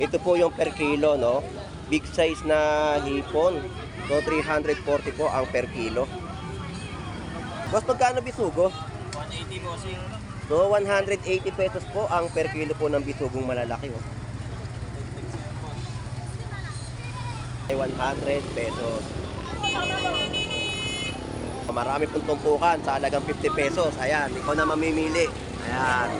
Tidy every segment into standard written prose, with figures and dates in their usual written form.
Ito po yung per kilo, no? Big size na hipon. So, 340 po ang per kilo. Boss, magkano bisugo? 180 po, sir. So, 180 pesos po ang per kilo po ng bisugong malalaki. Oh. 100 pesos. Marami pong tumpukan sa halagang 50 pesos. Ayan, ikaw na mamimili. Ayan.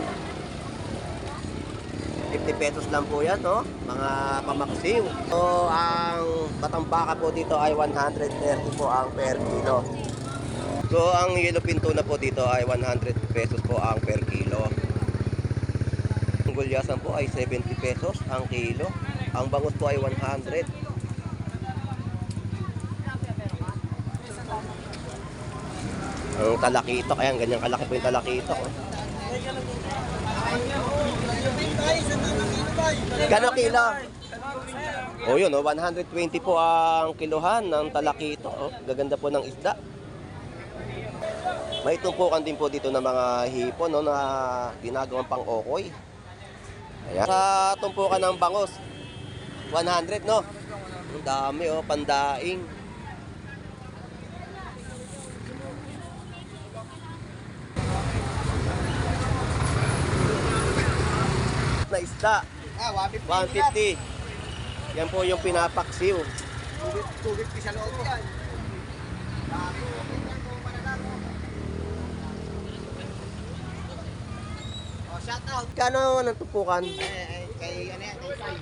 50 pesos lang po yan, no? Mga pamaksiw. So, ang batang-baka po dito ay 130 po ang per kilo. So, ang yellow pinto na po dito ay 100 pesos po ang per kilo. Ang gulyasan po ay 70 pesos ang kilo. Ang bangus po ay 100. Ang talakito, kaya ganyan kalaki po yung talakito. Oh. Gano'ng kilo? O yun, 120 po ang kilohan ng talakito. Oh. Gaganda po ng isda. May tumpukan din po dito ng mga hipon, no, na ginagawang pang-okoy. Ayan. Sa tumpukan ng bangos, 100, no? Ang dami, oh, pandaing. Na isda, 150. Yan po yung pinapaksiw. 250 sa loob yan. Shout out. Kano ang tupukan? Kay ano yan, kay Sai.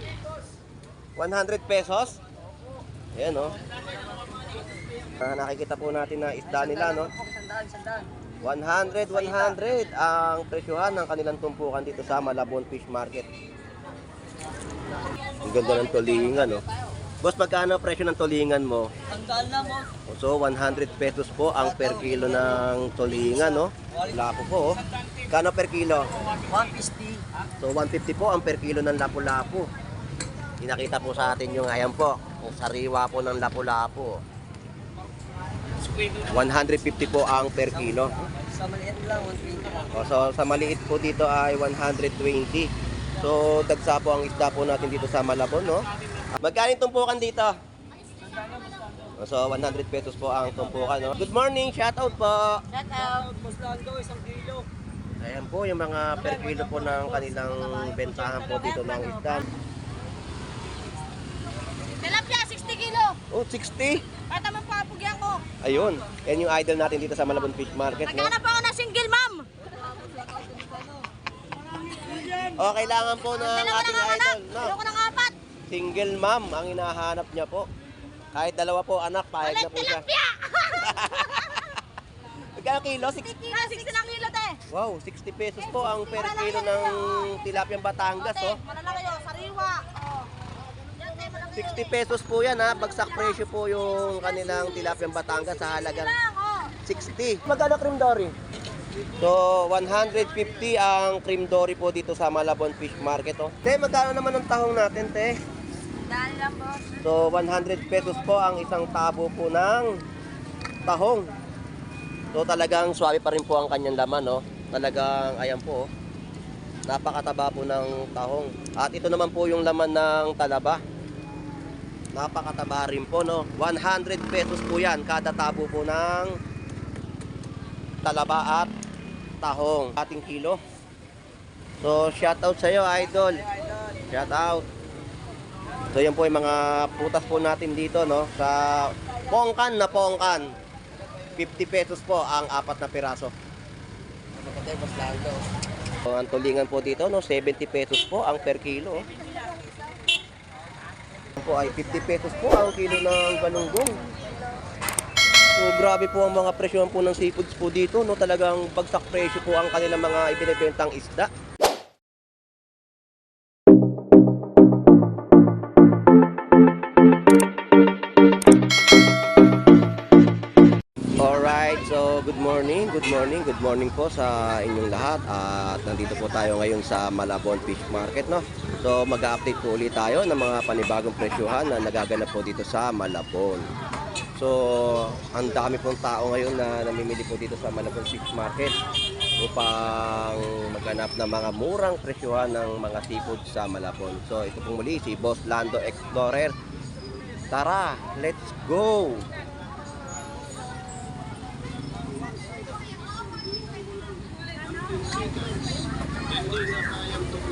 100 pesos? Ayan, no? Nakikita po natin na isda nila, no? 100 ang presyohan ng kanilang tumpukan dito sa Malabon Fish Market. Ang ganda ng tulingan, no? Boss, magkano ang presyo ng tulingan mo? Tanggal na mo. So, 100 pesos po ang per kilo ng tulingan, no? Lapo po, oh. Kano per kilo? 150. So, 150 po ang per kilo ng lapu-lapu. Inakita po sa atin yung ayan po, ang sariwa po ng lapu-lapu. 150 po ang per kilo. Sa maliit lang, 120 lang. So sa maliit po dito ay 120. So dagsa po ang isda po natin dito sa Malabon, no? Magkano yung tumpukan dito? So 100 pesos po ang tumpukan, no? Good morning, shout out po. Shout out. Mas Lando, 1 kilo. Ayan po yung mga per kilo po ng kanilang bentahan po dito ng isda. Tilapia, 60 kilo. Oh, 60. At naman papugyan ko. Ayun, yan yung idol natin dito sa Malabon Fish Market, no? Naghanap ako ng single mom. Oh, kailangan po ng Dalawa ating ng anak. idol, no? Ayoko ng apat. Single mom ang hinahanap niya po. Kahit dalawa po anak, pahig na Walang po siya. tilapia. Magkano kilo? 60 na kilo, te. Wow, 60 pesos po ang per kilo ng tilapiyang Batangas, Te, oh. malalaki yun, sariwa. Oh. Yan, te, malaki 60 pesos po yan, ha. Bagsak presyo po yung kanilang tilapiyang Batangas sa halagang lang, oh. 60. Magkano cream dory? So, 150 ang cream dory po dito sa Malabon Fish Market, oh. Te, magkano naman ang tahong natin, te? Dahil lang, boss. So, 100 pesos po ang isang tabo po ng tahong. So, talagang swabe pa rin po ang kanyang laman, no? Talagang, ayan po, oh. Napakataba po ng tahong. At ito naman po yung laman ng talaba. Napakataba rin po, no? 100 pesos po yan kada tabo po ng talaba at tahong. Ating kilo. So, shout out sa iyo, idol. Shout out. So, yan po yung mga putas po natin dito, no? Sa pongkan na pongkan. 50 pesos po ang 4 na piraso. So, ang tulingan po dito, no? 70 pesos po ang per kilo. Po ay 50 pesos po ang kilo ng galunggong. So, grabe po ang mga presyohan po ng seafoods po dito, no? Talagang bagsak presyo po ang kanilang mga ibinebentang isda. Alright, so good morning po sa inyong lahat. At nandito po tayo ngayon sa Malabon Fish Market, no? So mag-update po ulit tayo ng mga panibagong presyohan na nagaganap po dito sa Malabon. So ang dami pong tao ngayon na namimili po dito sa Malabon Fish Market. upang maghanap ng mga murang presyuhan ng mga seafood sa Malabon. So ito pong muli si Boss Lando Explorer. Tara, let's go!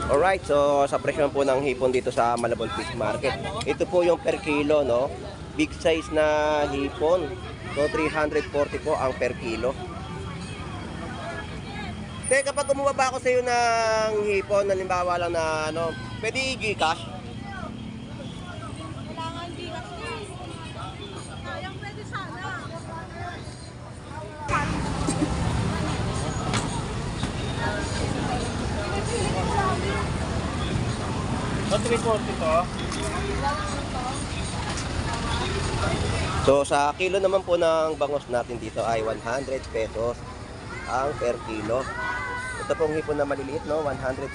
Alright, so sa presyon po ng hipon dito sa Malabon Fish Market, ito po yung per kilo, no? Big size na hipon. So 340 po ang per kilo. Teka, kapag kumuha ba ako sa iyo ng hipon, halimbawa lang na ano, pwede i-Gcash? Kailangan di ka sayang pwede sana. So sa kilo naman po ng bangos natin dito ay 100 pesos ang per kilo. Ito pong hipon na maliliit, no, 180.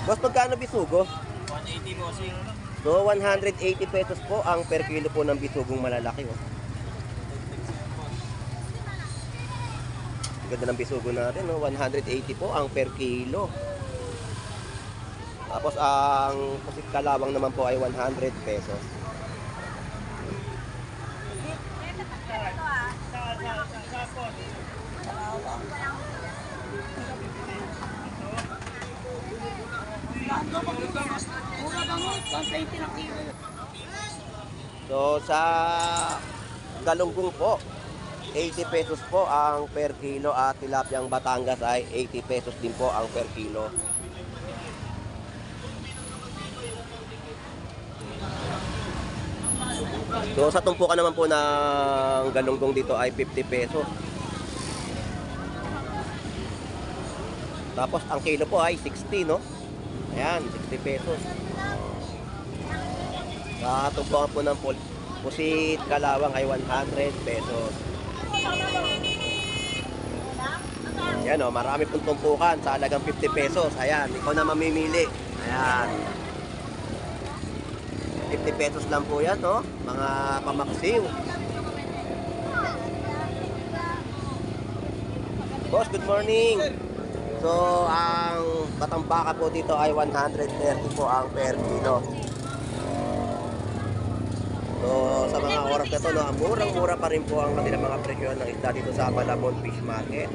Boss, magkano bisugo? 180 bossing. So 180 pesos po ang per kilo po ng bisugong malalaki, oh. Ganda ng bisugo natin, no? 180 po ang per kilo. Tapos ang pusit kalawang naman po ay 100 pesos. So sa galunggong po, 80 pesos po ang per kilo at tilapyang Batangas ay 80 pesos din po ang per kilo. So sa tumpukan naman po ng galunggong dito ay 50 pesos. Tapos ang kilo po ay 60, no? Ayan, 60 pesos. Sa tumpukan po ng pusit kalawang ay 100 pesos. Ayan, oh, marami pong tumpukan sa halagang 50 pesos. Ayan, ikaw na mamimili. Ayan. 50 pesos lang po yan, no? Mga pamaksiw. Boss, good morning. So, ang batambaka po dito ay 130 po ang per kilo. So, sa mga oras na ito, no, murang-mura pa rin po ang kanilang mga presyo ng isda dito sa Malabon Fish Market.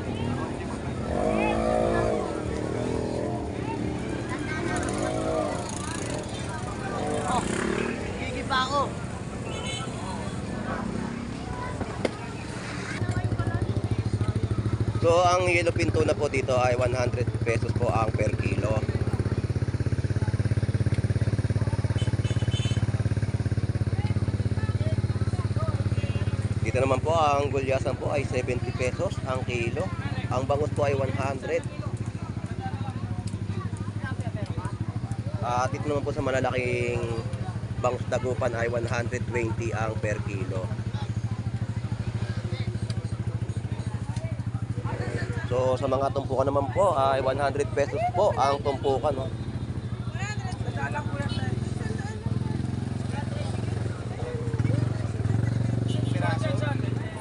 Pa ako. So, ang yellow pinto na po dito ay 100 pesos po ang per kilo. Dito naman po ang gulyasan po ay 70 pesos ang kilo. Ang bangus po ay 100. At dito naman po sa malalaking bangus dagupan ay 120 ang per kilo. So sa mga tumpukan naman po ay 100 pesos po ang tumpukan, no?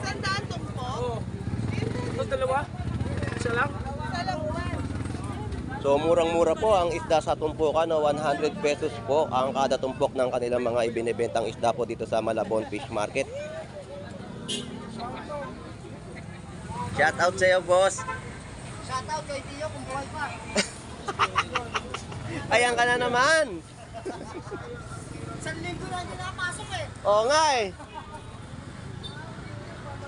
Sandaan tumpok? Ito dalawa? Isa lang? So murang-mura po ang isda sa tumpukan, no? 100 pesos po ang kada tumpok ng kanilang mga ibinebentang isda po dito sa Malabon Fish Market. Shout out sa iyo, boss. Shoutout kay Tio kung buhay pa. Ayan ka na naman. 1,000 na hindi nakapasok eh. Oo nga eh.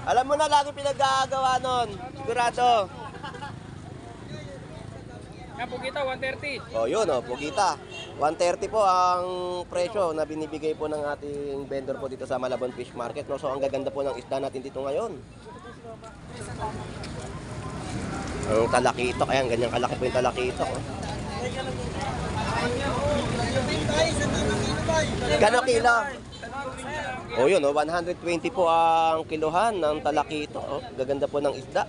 Alam mo na, lagi pinag-aagawa nun. Sigurado. Kapugita 130. O yun, o, pugita. 130 po ang presyo na binibigay po ng ating vendor po dito sa Malabon Fish Market, no? So ang gaganda po ng isda natin dito ngayon. Ang talakitok, ayan, ganyang kalaki po yung talakitok. Oh. Gano'ng kilo? O yun, oh, 120 po ang kilohan ng talakitok. Oh. Gaganda po ng isda.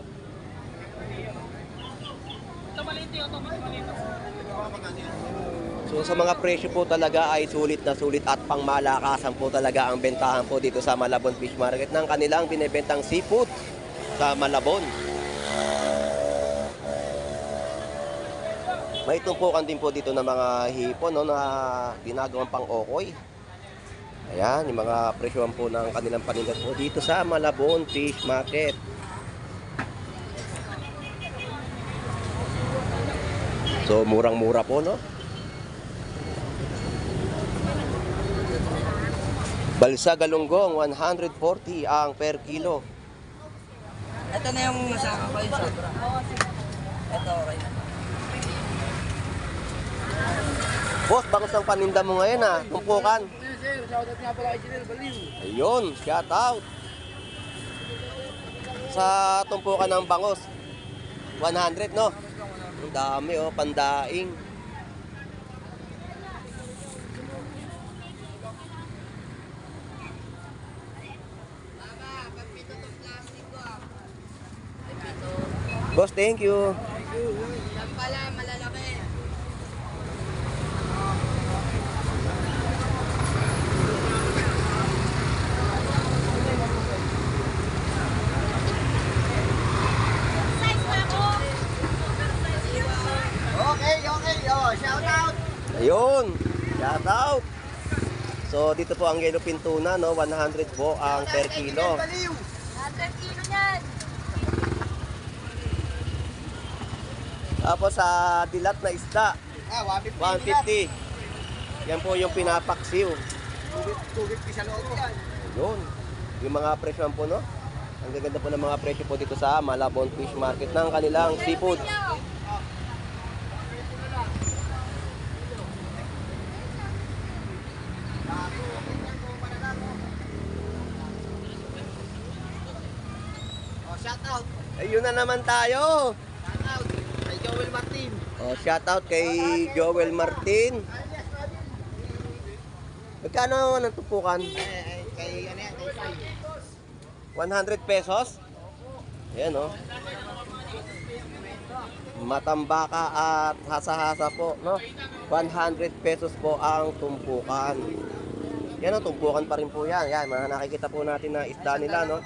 So sa mga presyo po talaga ay sulit na sulit at pangmalakasan po talaga ang bentahan po dito sa Malabon Fish Market ng kanilang binebentang seafood sa Malabon. May tumpukan din po dito ng mga hipon, no, na ginagawang pang-okoy. Ayan, yung mga presyohan po ng kanilang paninda po dito sa Malabon Fish Market. So murang-mura po, no? Balsa galunggong 140 ang per kilo. Ito na yung masaka ko yung sobra. Ito okay na. Boss, bangus ang paninda mo ngayon, ha? Tumpukan. Sir, shoutout nga pala kay Jinel Baliw. Ayun, shout out. Sa tumpukan ng bangus. 100, no? Ang dami, oh, pandaing. Boss, thank you. Yan pala, malalaki. Size pa ako. Okay. Oh, shout out. Ayun, shout out. So, dito po ang yellow pintuna, no? 100 po ang per kilo. 100 kilo yan. Tapos sa dilat na isda, 150. Yan po yung pinapaksiw. 250 sa loob yan. Ayun, yung mga presyo po, no? Ang gaganda po ng mga presyo po dito sa Malabon Fish Market ng kanilang seafood. Oh, shout out. Ayun na naman tayo. Shout out kay Joel Martin. Oh, shout out kay Joel Martin. Magkano ang tupukan? Kay ano yan, kay Sai. 100 pesos? Ayan, oh. Matambaka at hasa-hasa po, no? 100 pesos po ang tumpukan. Yan, oh, tumpukan pa rin po yan. Yan, mga nakikita po natin na isda nila, no?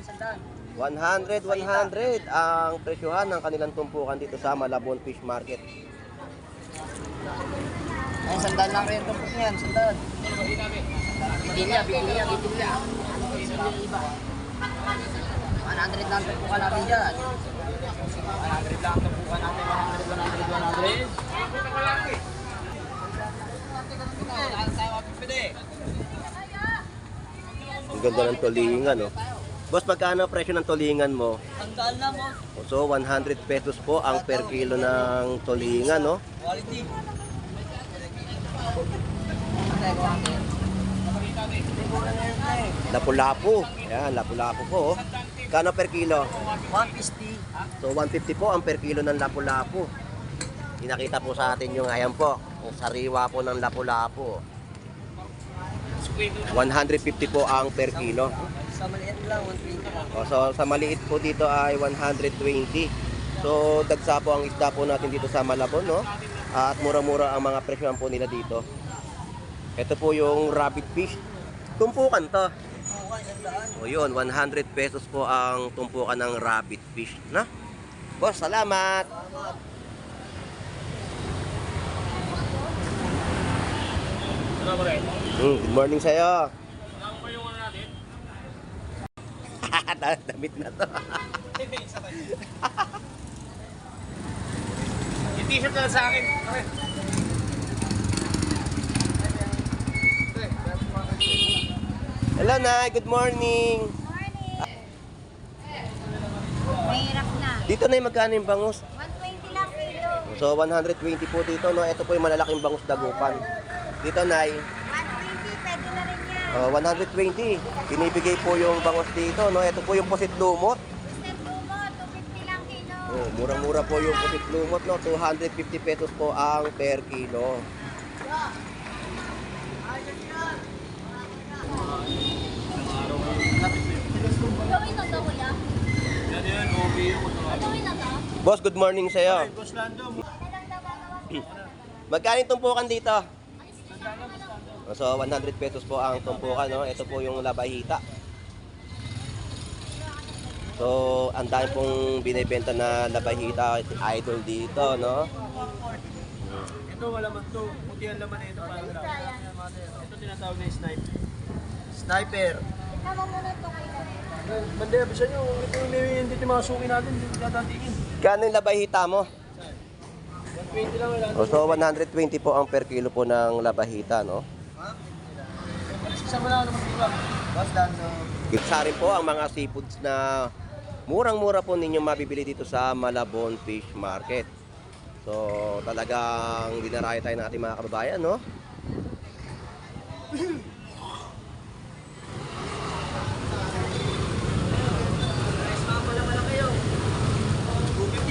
Sandaan. 100 ang presyohan ng kanilang tumpukan dito sa Malabon Fish Market. Ay, sandaan lang rin itong puso niyan, sandaan. Bitilya. Iba. 100 lang itong puka natin dyan. 100 lang itong puka natin, 100. Ang ganda ng tulingan, no? Boss, magkano presyo ng tulingan mo? Sandaan na mo. So, 100 pesos po ang per kilo ng tulingan, no? Quality. Lapu-lapu. Yan, lapu-lapu po, oh. Kano per kilo? 150. So, 150 po ang per kilo ng lapu-lapu. Pinakita po sa atin yung ayan po, ang sariwa po ng lapu-lapu. 150 po ang per kilo. Sa maliit lang, 120. O, so, sa maliit po dito ay 120. So, dagsa po ang isda po natin dito sa Malabon, no? At mura-mura ang mga presyohan po nila dito. Ito po yung rabbit fish. Tumpukan to. O yun, 100 pesos po ang tumpukan ng rabbit fish, na? Boss, salamat! Good morning sa'yo. Damit na to. Yung t-shirt lang sa akin. Hello, Nay. Good morning. Mahirap na. Dito, Nay, magkano yung bangus? 120 lang kilo. So, 120 po dito, no? Ito po yung malalaking bangus dagupan. Dito, Nay, 120, pwede na rin yan. 120. Binibigay po yung bangus dito, no? Ito po yung pusit lumot. Step 2 mo, 250 lang kilo. Oh, murang-mura po yung pusit lumot, no? 250 pesos po ang per kilo. Gawin na to, kuya. Gawin na to. Boss, good morning sa'yo. Boss Lando. Ilang daw ba? Magkano yung tumpukan dito? So, 100 pesos po ang tumpukan, no? Ito po yung labahita. So, ang dami pong binibenta na labahita idol dito, no? Ito wala man to. Puti ang laman ito para lang. Ito tinatawag na sniper. Sniper. Tama mo na ito kayo. Bandera bisa nyo. Ito yung hindi yung mga suki natin. Hindi dadatingin. Kano yung labahita mo? 120 lang wala. So, 120 po ang per kilo po ng labahita, no? Isama na naman dito. Boss Danzo. Isa rin po ang mga seafoods na murang-mura po ninyo mabibili dito sa Malabon Fish Market. So, talagang dinarayo tayo ng ating mga kababayan, no?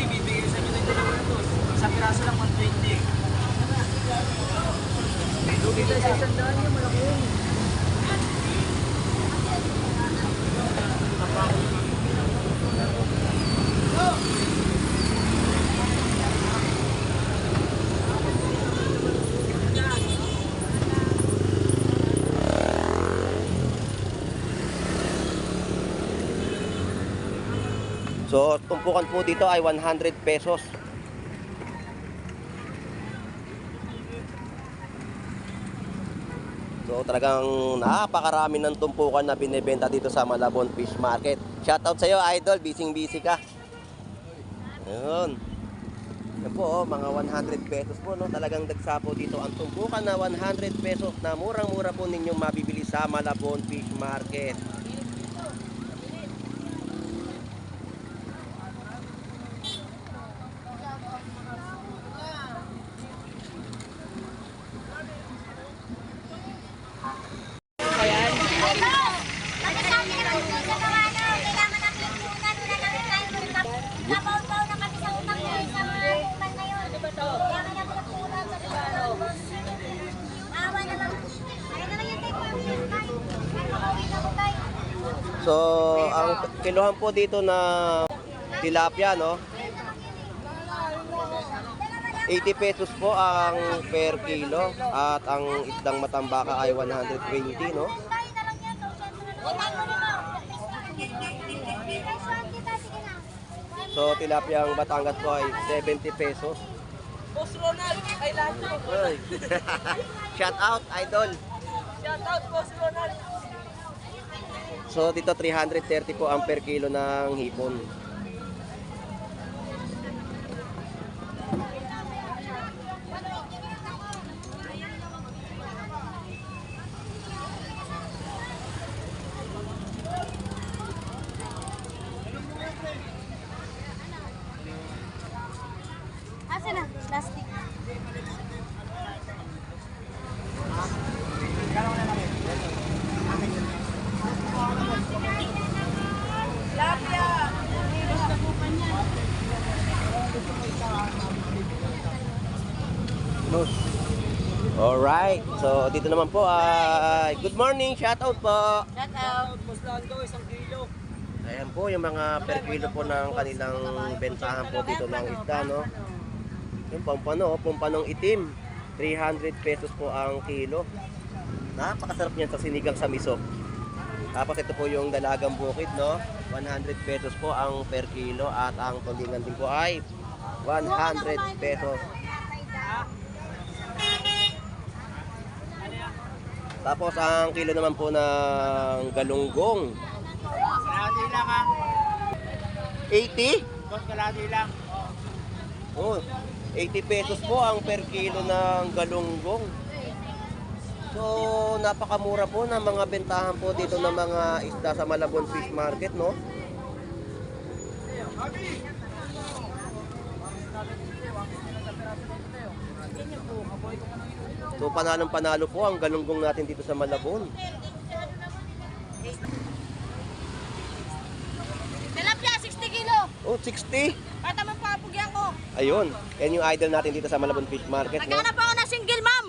Bibigay sa inyo ng dalawa na to. Isang piraso lang 120. Lugi tayo sa isang daan niya. Malaki yun. So, tumpukan po dito ay 100 pesos. So, talagang napakarami ng tumpukan na binibenta dito sa Malabon Fish Market. Shoutout sa iyo, idol. Busy ka. Ayun. Yan po, mga 100 pesos po, no? Talagang dagsa po dito ang tumpukan na 100 pesos na murang-mura po ninyong mabibili sa Malabon Fish Market. Nabaw-baw na kami sa utang mo sa mga kuman na yun. Kaya nga namin nakulang sa awa naman. Kaya naman yung tayo po. Kaya makawin na ko tayo. So, ang kiluhan po dito na tilapia, no? 80 pesos po ang per kilo at ang isdang matambaka ay 120, no? Tayo na lang yan. Utang mo naman. So, tilapia ang Batangas po ay 70 pesos. Boss Ronald, I love you. Ay. Shout out, idol. Shout out, Boss Ronald. So, dito 330 po ang per kilo ng hipon. Asa na? Plastic. Alright, so dito naman po ay good morning, shout out po. Shout out. Boss Danzo, 1 kilo. Ayan po yung mga per kilo po ng kanilang bentahan po dito ng isda, no? Yung pampanong itim, 300 pesos po ang kilo. Napakasarap niyan sa sinigang sa miso. Tapos ito po yung dalagang bukid, no? 100 pesos po ang per kilo at ang tulingan din po ay 100 pesos. Tapos ang kilo naman po ng galunggong, Kalahati lang ha. 80? Boss, kalahati lang. Oh, 80 pesos po ang per kilo ng galunggong. So, napakamura po ng mga bentahan po dito ng mga isda sa Malabon Fish Market, no? So, panalong-panalo po ang galunggong natin dito sa Malabon. Tilapia, 60 kilo. Oh, 60? At naman papugyan ko. Ayun, yan yung idol natin dito sa Malabon Fish Market, no? Naghanap ako ng single mom.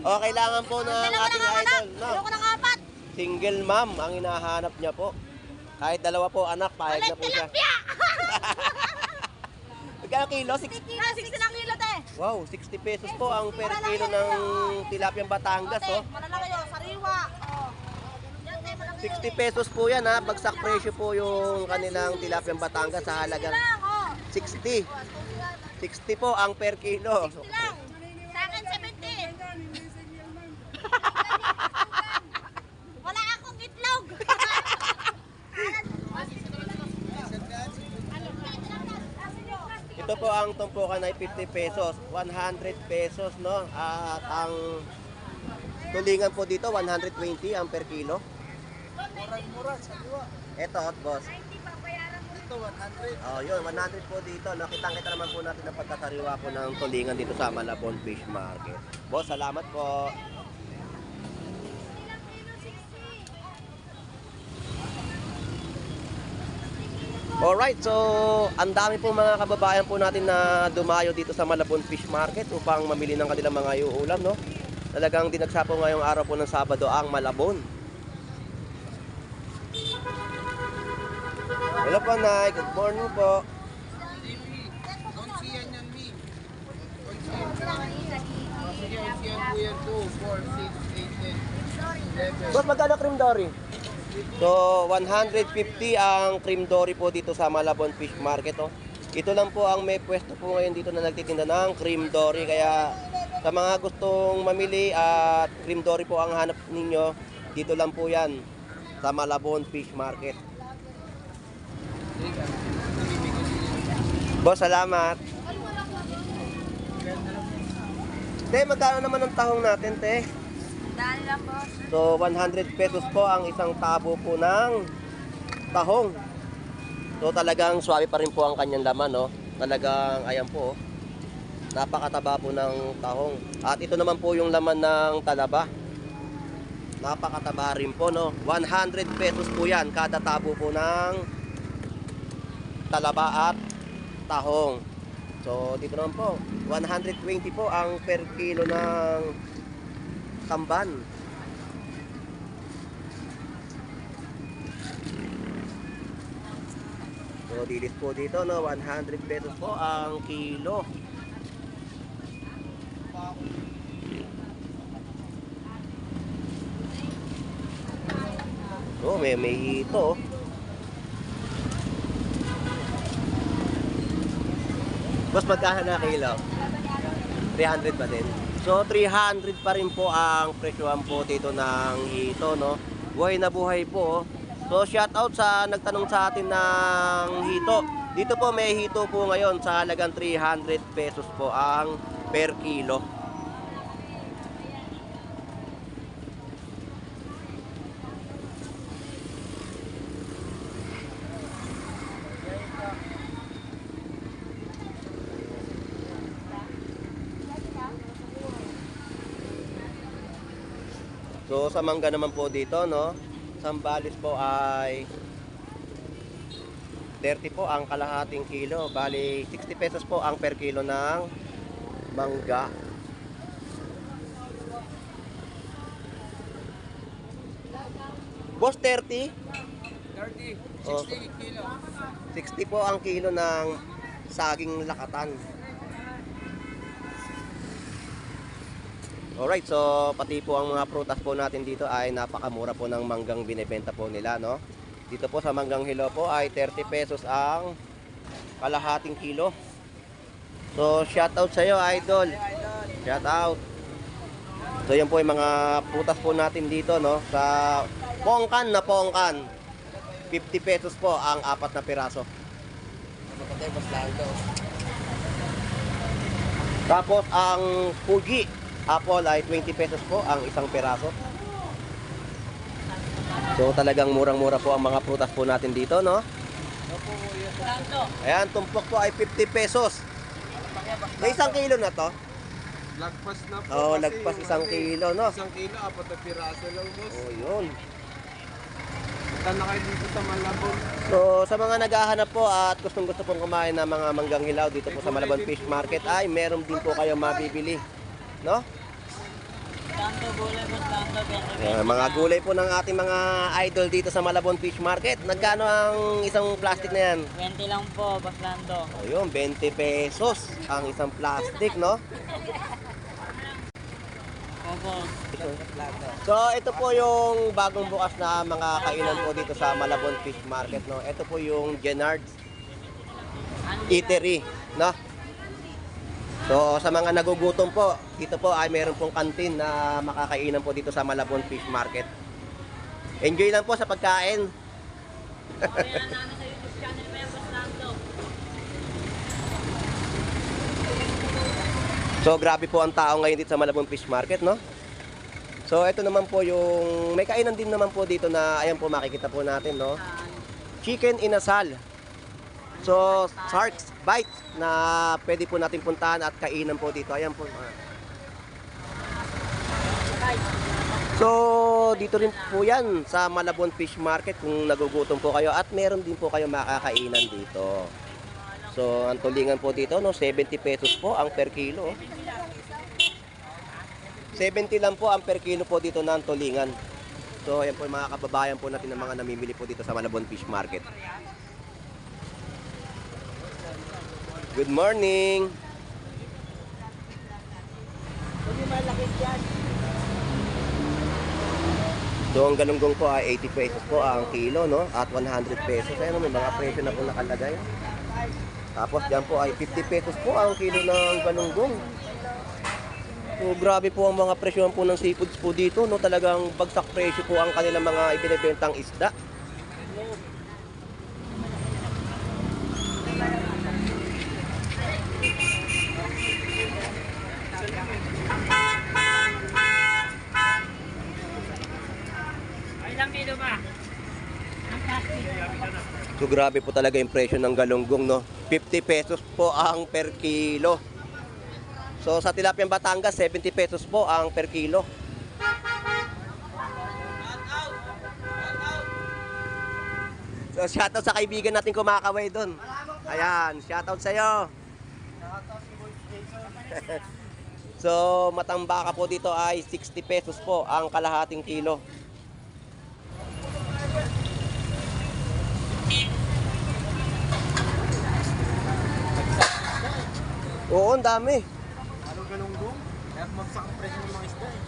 Oh, kailangan po ng Dalawa ating ng anak. idol, no? Ayoko ng apat. Single mom ang hinahanap niya po. Kahit dalawa po anak, payag na Walang po siya. tilapia. Magkano magkano kilo? 60 lang kilo, te. Wow, 60 pesos po ang per kilo ng tilapiyang Batangas, oh. Malalaki yun, sariwa. Oh. Yan, te, malaki 60 pesos po yan, ha. Bagsak presyo po yung kanilang tilapiyang Batangas sa halagang lang, oh. 60. 60 po ang per kilo. Lang. Sa akin, 70. Wala akong itlog. Ito po ang tumpukan ay 50 pesos, 100 pesos, no? At ang tulingan po dito, 120 ang per kilo. Murag-murag sa liwa. Ito, boss. Ito 100. Oh, yun, 100 po dito. Nakita naman po natin ang pagkasariwa po ng tulingan dito sa Malabon Fish Market. Boss, salamat po. Alright, so ang dami po mga kababayan po natin na dumayo dito sa Malabon Fish Market upang mamili ng kanilang mga iuulam, no? Talagang dinagsa po ngayong araw po ng Sabado ang Malabon. Hello po, Nay. Good morning po. Konsiyan yan, Mi. Sige, konsiyan po yan. 2, 4, 6, 8, 10, 11. Boss, magkano cream dory? So, 150 ang cream dory po dito sa Malabon Fish Market, oh. Ito lang po ang may pwesto po ngayon dito na nagtitinda ng cream dory. Kaya sa mga gustong mamili at cream dory po ang hanap ninyo, dito lang po yan sa Malabon Fish Market. Boss, salamat. Te, magkano naman ang tahong natin, te? Dahil lang, boss. So, 100 pesos po ang isang tabo po ng tahong. So, talagang swabe pa rin po ang kanyang laman, no? Talagang, ayan po, oh. Napakataba po ng tahong. At ito naman po yung laman ng talaba. Napakataba rin po, no? 100 pesos po yan, kada tabo po ng talaba at tahong. So, dito naman po, 120 po ang per kilo ng tamban. So, dilis po dito, no? 100 pesos po ang kilo. So, may hito, oh. Mas magkano na kilo? 300 pa din. So 300 pa rin po ang presyohan po dito ng hito, no? Buhay na buhay po. So shout out sa nagtanong sa atin ng hito. Dito po may hito po ngayon sa halagang 300 pesos po ang per kilo. So sa mangga naman po dito, no? Sambales po ay 30 po ang kalahating kilo. Bali 60 pesos po ang per kilo ng mangga. Boss, 30? 30. Oh. 60 kilo. 60 po ang kilo ng saging lakatan. Alright, so pati po ang mga prutas po natin dito ay napakamura po ng manggang binebenta po nila, no? Dito po sa manggang hilo po ay 30 pesos ang kalahating kilo. So shout out sa iyo, idol. Shout out. So yan po yung mga prutas po natin dito, no? Sa pongkan na pongkan. 50 pesos po ang 4 na piraso. Tapos ang Fuji apple ay 20 pesos po ang isang piraso. So talagang murang-mura po ang mga prutas po natin dito, no? Ayan, tumpok po ay 50 pesos. May isang kilo na to? Lagpas na po. Oo, kasi lagpas yung isang kilo, no? Isang kilo, 4 na piraso lang, boss. Oh, yun. Punta na kayo dito sa Malabon. So sa mga naghahanap po at gustong-gusto pong kumain ng mga manggang hilaw dito po sa Malabon Fish Market ay meron din po kayong mabibili, no? Bastando, gulay, bastando, Mga gulay po ng ating mga idol dito sa Malabon Fish Market. Nagkano ang isang plastic na yan? 20 lang po, bastando. Ayun, 20 pesos ang isang plastic, no? Opo. So, ito po yung bagong bukas na mga kainan po dito sa Malabon Fish Market, no? Ito po yung Gennard's Eatery, no? So, sa mga nagugutom po, dito po ay meron pong kantin na makakainan po dito sa Malabon Fish Market. Enjoy lang po sa pagkain. Kaya namin sa YouTube channel mo yung bastando. So, grabe po ang tao ngayon dito sa Malabon Fish Market, no? So, ito naman po yung, may kainan din naman po dito na, ayan po makikita po natin, no? Chicken inasal. So, Shark's Bite na pwede po natin puntahan at kainan po dito. Ayan po. So, dito rin po yan sa Malabon Fish Market kung nagugutom po kayo at meron din po kayo makakainan dito. So, ang tulingan po dito, no, 70 pesos po ang per kilo. 70 lang po ang per kilo po dito ng tulingan. So, ayan po yung mga kababayan po natin ng mga namimili po dito sa Malabon Fish Market. Good morning! So, ang galunggong po ay 80 pesos po ang kilo, no? At 100 pesos. Ayan, may mga presyo na po nakalagay. Tapos dyan po ay 50 pesos po ang kilo ng galunggong. So, grabe po ang mga presyo po ng seafoods po dito, no? Talagang bagsak presyo po ang kanilang mga ibinibentang isda. Ilang kilo ba? So, grabe po talaga yung presyo ng galunggong, no? 50 pesos po ang per kilo. So, sa Tilapiang Batangas, 70 pesos po ang per kilo. So, shoutout sa kaibigan natin kumakaway doon. Ayan, shoutout sa'yo. So, matambaka po dito ay 60 pesos po ang kalahating kilo. Oo, ang dami. Anong galunggong? Kaya magsak ang presyo ng mga isda eh.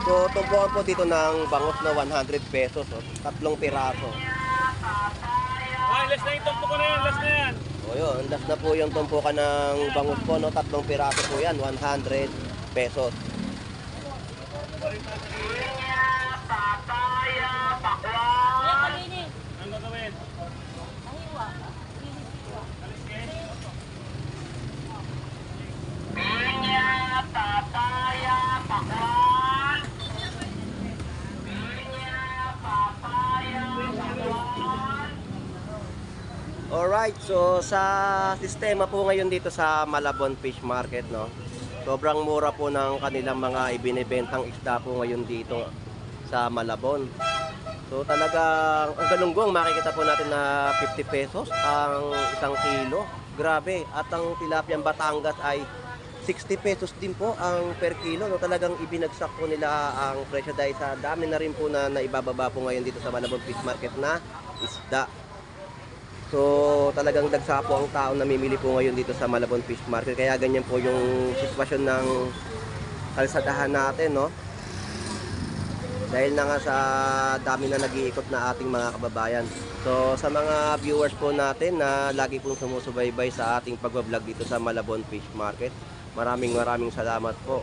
So, tumpuan po dito ng bangus na 100 pesos. Oh. 3 piraso. Ay, last na yung tumpo ko na yan, last na yan. O yun, last na po yung tumpukan ng bangus po. No? 3 piraso po yan, 100 pesos. Ang gagawin? Alright, so sa sistema po ngayon dito sa Malabon Fish Market, no? Sobrang mura po ng kanilang mga ibinibentang isda po ngayon dito sa Malabon. So talagang ang galunggong makikita po natin na 50 pesos ang isang kilo. Grabe. At ang Tilapiang Batangas ay 60 pesos din po ang per kilo. No? Talagang ibinagsak po nila ang presyo dahil sa dami na rin po na naibababa po ngayon dito sa Malabon Fish Market na isda. So talagang dagsa po ang tao na namimili po ngayon dito sa Malabon Fish Market. Kaya ganyan po yung sitwasyon ng kalsadahan natin, no? Dahil na nga sa dami na nag-iikot na ating mga kababayan. So sa mga viewers po natin na lagi pong sumusubaybay sa ating pagbablog dito sa Malabon Fish Market, maraming salamat po.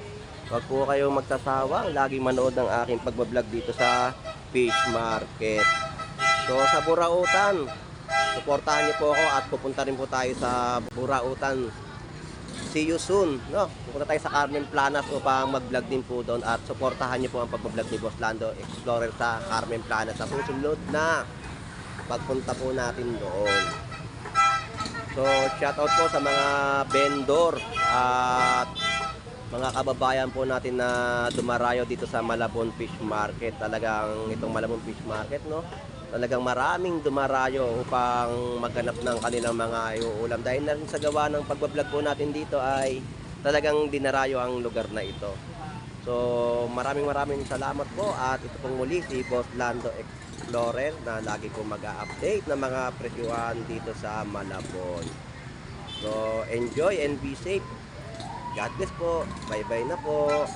Huwag po kayong magsasawa, lagi manood ng aking pagbablog dito sa Fish Market. So sa Burautan, suportahan niyo po ako at pupunta rin po tayo sa Burautan. See you soon, no? Pupunta tayo sa Carmen Planas upang mag-vlog din po doon at suportahan niyo po ang pag-vlog ni Boss Lando Explorer sa Carmen Planas sa susunod na pagpunta po natin doon. So So, shoutout po sa mga vendor at mga kababayan po natin na dumarayo dito sa Malabon Fish Market. Talagang itong Malabon Fish Market, no? Talagang maraming dumarayo upang maghanap ng kanilang mga iuulam. Dahil na rin sa gawa ng pagbablog po natin dito ay talagang dinarayo ang lugar na ito. So, maraming salamat po at ito pong muli si Boss Lando Explorer na lagi po mag-update ng mga presyuhan dito sa Malabon. So, enjoy and be safe. God bless po. Bye-bye na po.